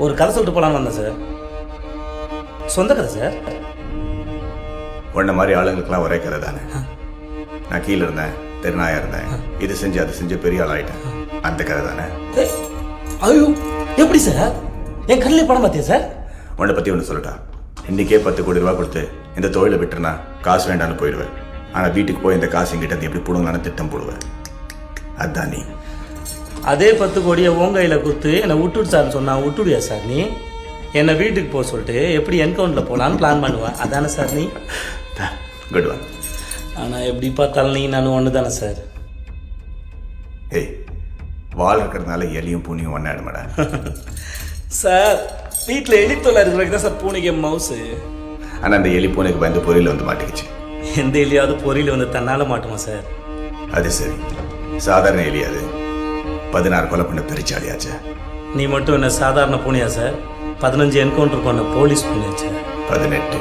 ஒரு கதை சொல்லிட்டு போகலான்னு வந்தேன் சார். சொந்த கதை சார். உன்ன மாதிரி ஆளுங்களுக்கெல்லாம் ஒரே கதை தானே. நான் கீழே இருந்தேன், தெருநாயா இருந்தேன், இது செஞ்சு அது செஞ்சு பெரிய ஆள் ஆகிட்டேன், அந்த கதை தானே. ஐயோ, எப்படி சார்? என் கண்ணிலே படம் பார்த்தியா சார்? உன்னை பற்றி ஒன்று சொல்லட்டா. இன்றைக்கே 10 கோடி ரூபா கொடுத்து இந்த தொழிலை விட்டுருனா காசு வேண்டான்னு போயிடுவேன். ஆனால் வீட்டுக்கு போய் இந்த காசு எங்கிட்ட எப்படி போடுங்களான்னு திட்டம் போடுவேன். அதுதான் நீ. அதே 10 கோடியை உன் கையில் கொடுத்து என்னை விட்டுடு சார்னு சொன்னா விட்டுடுயா சார் நீ? என்னை வீட்டுக்கு போக சொல்லிட்டு எப்படி என்கவுண்டில் போகலான்னு பிளான் பண்ணுவேன். அதானே சார் நீ? Good one. ஆனால் எப்படி பார்த்தாலும் நீ நானும் ஒன்று தானே சார்? ஏய், வால் இருக்கிறதுனால எலியும் பூனியும் ஒன்றா ஆயிடுமாடா. சார், வீட்டில் எலி தொல்லை இருக்கிற வரைக்கும் தான் சார் பூனைக்கு மவுசு. ஆனால் அந்த எலி பூனைக்கு பயந்து பொரியல் வந்து மாட்டிக்கிச்சு. எந்த எலியாவது பொரியல் வந்து தன்னால் மாட்டுமா சார்? அது சரி, சாதாரண எலி அது 16 கொலை பண்ண பெருச்சாலியாச்சு. நீ மட்டும் என்ன சாதாரண பூனையா சார்? 15 என்கவுண்டர் பண்ண போலீஸ் பூனையாச்சு. 18.